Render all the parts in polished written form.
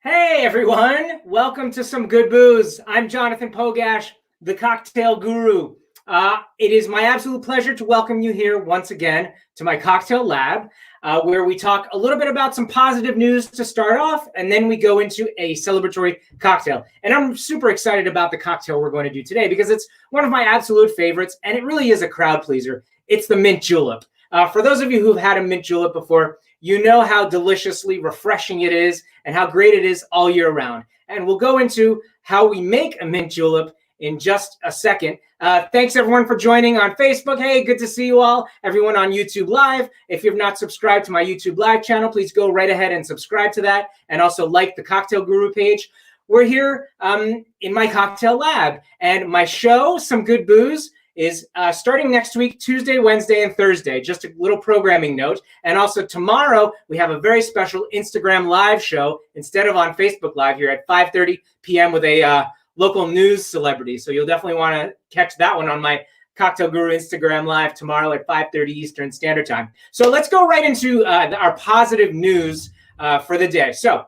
Hey everyone, welcome to Some Good Booze. I'm Jonathan Pogash, the cocktail guru. It is my absolute pleasure to welcome you here once again to my cocktail lab, where we talk a little bit about some positive news to start off, and then we go into a celebratory cocktail. And I'm super excited about the cocktail we're going to do today because it's one of my absolute favorites, and it really is a crowd pleaser. It's the mint julep. For those of you who've had a mint julep before, you know how deliciously refreshing it is and how great it is all year round. And we'll go into how we make a mint julep in just a second. Thanks everyone for joining on Facebook. Hey, good to see you all. Everyone on YouTube Live. If you've not subscribed to my YouTube Live channel, please go right ahead and subscribe to that. And also like the Cocktail Guru page. We're here in my cocktail lab. And my show, Some Good Booze, is starting next week, Tuesday, Wednesday, and Thursday. Just a little programming note. And also tomorrow, we have a very special Instagram Live show instead of on Facebook Live here at 5:30 p.m. with a local news celebrity. So you'll definitely want to catch that one on my Cocktail Guru Instagram Live tomorrow at 5:30 Eastern Standard Time. So let's go right into our positive news for the day. So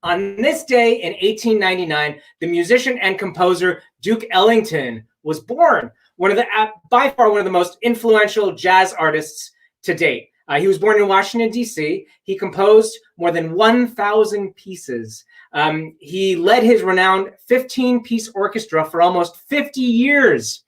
on this day in 1899, the musician and composer Duke Ellington was born. By far one of the most influential jazz artists to date. He was born in Washington, D.C. He composed more than 1,000 pieces. He led his renowned 15-piece orchestra for almost 50 years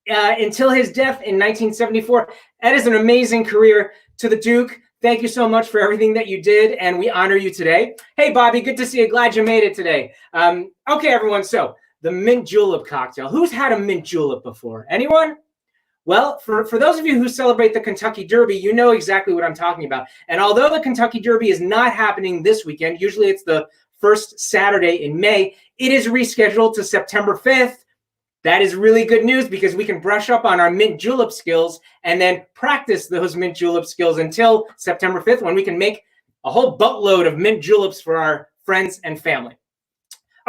until his death in 1974. That is an amazing career. To the Duke, thank you so much for everything that you did, and we honor you today. Hey, Bobby, good to see you. Glad you made it today. Okay, everyone, so the mint julep cocktail. Who's had a mint julep before? Anyone? Well, for those of you who celebrate the Kentucky Derby, you know exactly what I'm talking about. And although the Kentucky Derby is not happening this weekend, usually it's the first Saturday in May, it is rescheduled to September 5th. That is really good news because we can brush up on our mint julep skills and then practice those mint julep skills until September 5th when we can make a whole buttload of mint juleps for our friends and family.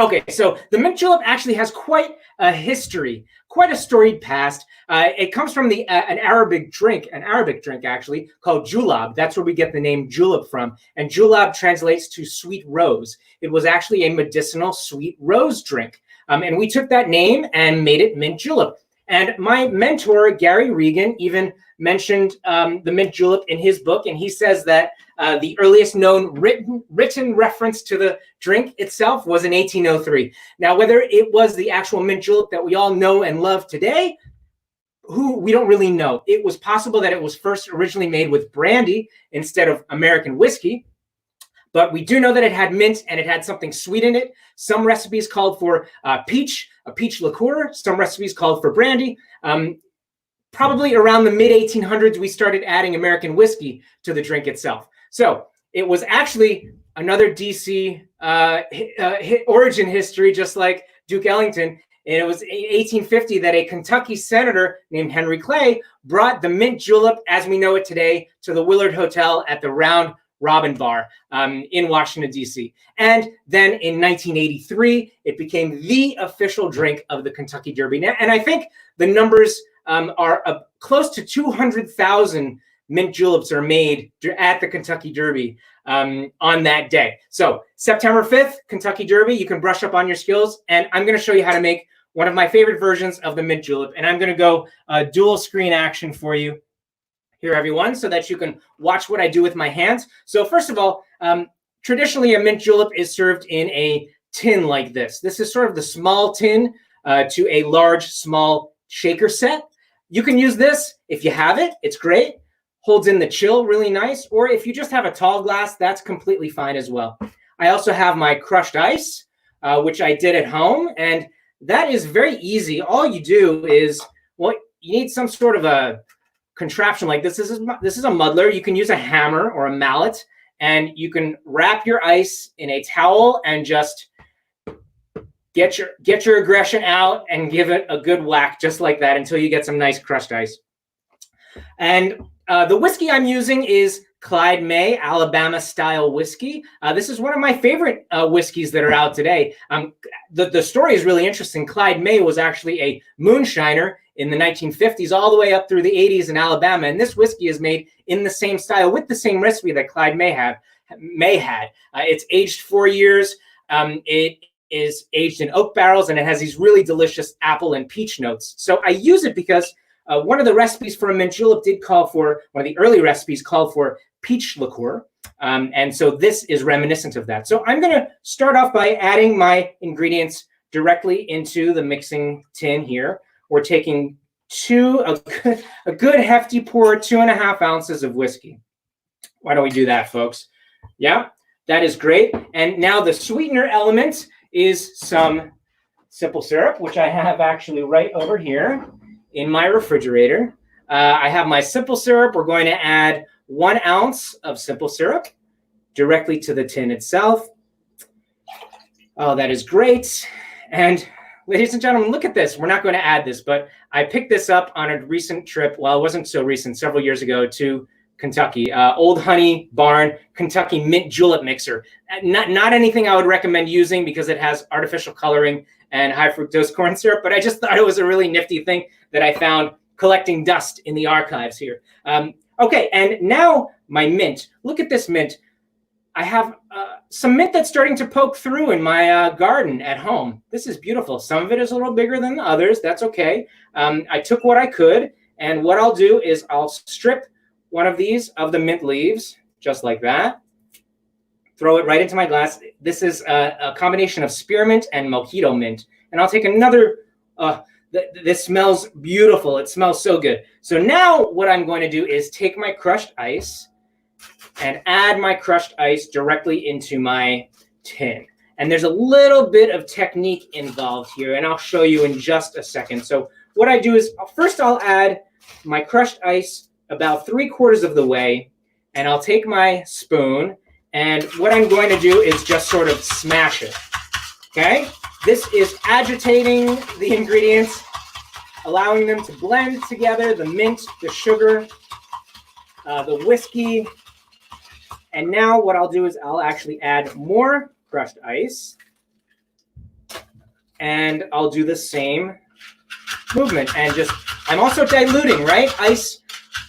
Okay, so the mint julep actually has quite a history, quite a storied past. It comes from an Arabic drink actually called julab. That's where we get the name julep from. And julab translates to sweet rose. It was actually a medicinal sweet rose drink. And we took that name and made it mint julep. And my mentor, Gary Regan, even mentioned the mint julep in his book. And he says that the earliest known written reference to the drink itself was in 1803. Now, whether it was the actual mint julep that we all know and love today, we don't really know. It was possible that it was first originally made with brandy instead of American whiskey. But we do know that it had mint and it had something sweet in it. Some recipes called for a peach liqueur. Some recipes called for brandy. Probably around the mid-1800s, we started adding American whiskey to the drink itself. So it was actually another DC origin history, just like Duke Ellington. And it was in 1850 that a Kentucky senator named Henry Clay brought the mint julep, as we know it today, to the Willard Hotel at the Round Robin Bar in Washington, D.C. And then in 1983, it became the official drink of the Kentucky Derby. And I think the numbers are close to 200,000 mint juleps are made at the Kentucky Derby on that day. So September 5th, Kentucky Derby, you can brush up on your skills. And I'm going to show you how to make one of my favorite versions of the mint julep. And I'm going to go dual screen action for you here, everyone, so that you can watch what I do with my hands. So first of all, traditionally a mint julep is served in a tin like this. This is sort of the small tin to a large, small shaker set. You can use this if you have it. It's great. Holds in the chill really nice. Or if you just have a tall glass, that's completely fine as well. I also have my crushed ice, which I did at home. And that is very easy. All you do is, well, you need some sort of a contraption like this. This is a muddler. You can use a hammer or a mallet, and you can wrap your ice in a towel and just get your aggression out and give it a good whack just like that until you get some nice crushed ice. And the whiskey I'm using is Clyde May Alabama style whiskey. This is one of my favorite whiskeys that are out today. The story is really interesting. Clyde May was actually a moonshiner in the 1950s all the way up through the 80s in Alabama. And this whiskey is made in the same style with the same recipe that Clyde May had. had. It's aged 4 years. It is aged in oak barrels, and it has these really delicious apple and peach notes. So I use it because one of the recipes for a mint julep did call for, one of the early recipes called for peach liqueur. And so this is reminiscent of that. So I'm going to start off by adding my ingredients directly into the mixing tin here. We're taking a good hefty pour, 2.5 ounces of whiskey. Why don't we do that, folks? Yeah, that is great. And now the sweetener element is some simple syrup, which I have actually right over here in my refrigerator. I have my simple syrup. We're going to add 1 ounce of simple syrup directly to the tin itself. Oh, that is great. And ladies and gentlemen, look at this. We're not going to add this, but I picked this up on a recent trip. Well, it wasn't so recent, several years ago, to Kentucky. Old Honey Barn Kentucky mint julep mixer. Not anything I would recommend using because it has artificial coloring and high fructose corn syrup, but I just thought it was a really nifty thing that I found collecting dust in the archives here. Okay, and now my mint. Look at this mint. I have some mint that's starting to poke through in my garden at home. This is beautiful. Some of it is a little bigger than the others. That's okay. I took what I could, and what I'll do is I'll strip one of these of the mint leaves, just like that. Throw it right into my glass. This is a combination of spearmint and mojito mint. And I'll take another, this smells beautiful. It smells so good. So now what I'm going to do is take my crushed ice and add my crushed ice directly into my tin. And there's a little bit of technique involved here, and I'll show you in just a second. So what I do is first I'll add my crushed ice about 3/4 of the way, and I'll take my spoon, and what I'm going to do is just sort of smash it, okay? This is agitating the ingredients, allowing them to blend together, the mint, the sugar, the whiskey. And now what I'll do is I'll actually add more crushed ice, and I'll do the same movement. And I'm also diluting, right? Ice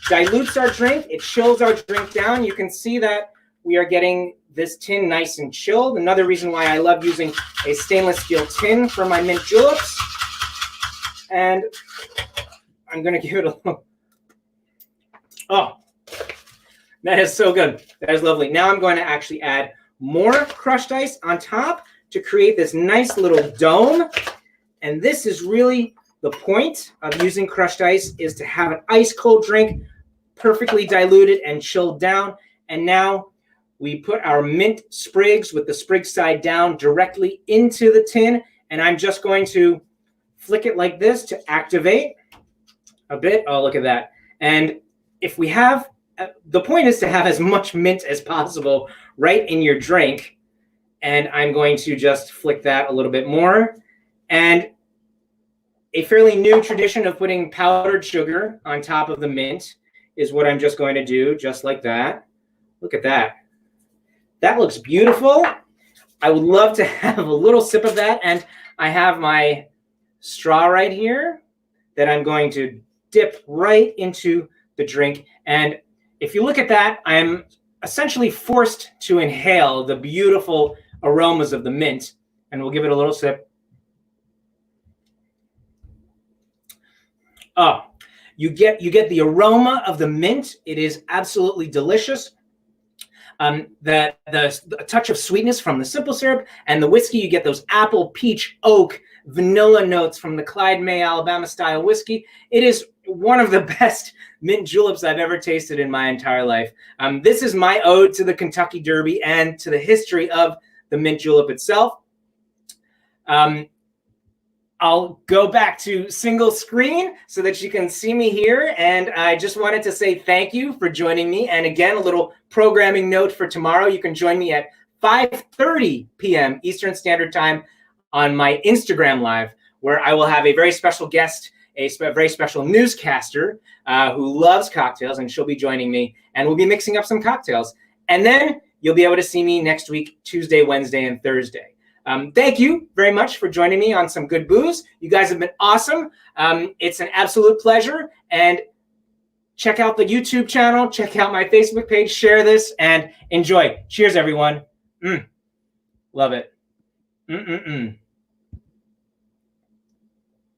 dilutes our drink. It chills our drink down. You can see that we are getting this tin nice and chilled. Another reason why I love using a stainless steel tin for my mint juleps. And I'm going to give it a little. Oh, that is so good. That is lovely. Now I'm going to actually add more crushed ice on top to create this nice little dome. And this is really the point of using crushed ice, is to have an ice cold drink, perfectly diluted and chilled down. And now we put our mint sprigs with the sprig side down directly into the tin. And I'm just going to flick it like this to activate a bit. Oh, look at that. And if we have, the point is to have as much mint as possible right in your drink. And I'm going to just flick that a little bit more. And a fairly new tradition of putting powdered sugar on top of the mint is what I'm just going to do, just like that. Look at that. That looks beautiful. I would love to have a little sip of that. And I have my straw right here that I'm going to dip right into the drink. And if you look at that, I'm essentially forced to inhale the beautiful aromas of the mint. And we'll give it a little sip. Oh, you get the aroma of the mint. It is absolutely delicious. The touch of sweetness from the simple syrup and the whiskey, you get those apple, peach, oak, vanilla notes from the Clyde May, Alabama style whiskey. It is one of the best mint juleps I've ever tasted in my entire life. This is my ode to the Kentucky Derby and to the history of the mint julep itself. I'll go back to single screen so that you can see me here. And I just wanted to say thank you for joining me. And again, a little programming note for tomorrow. You can join me at 5:30 p.m. Eastern Standard Time on my Instagram Live, where I will have a very special guest, a very special newscaster who loves cocktails, and she'll be joining me. And we'll be mixing up some cocktails. And then you'll be able to see me next week, Tuesday, Wednesday, and Thursday. Thank you very much for joining me on Some Good Booze. You guys have been awesome. It's an absolute pleasure. And check out the YouTube channel, check out my Facebook page, share this, and enjoy. Cheers, everyone. Love it.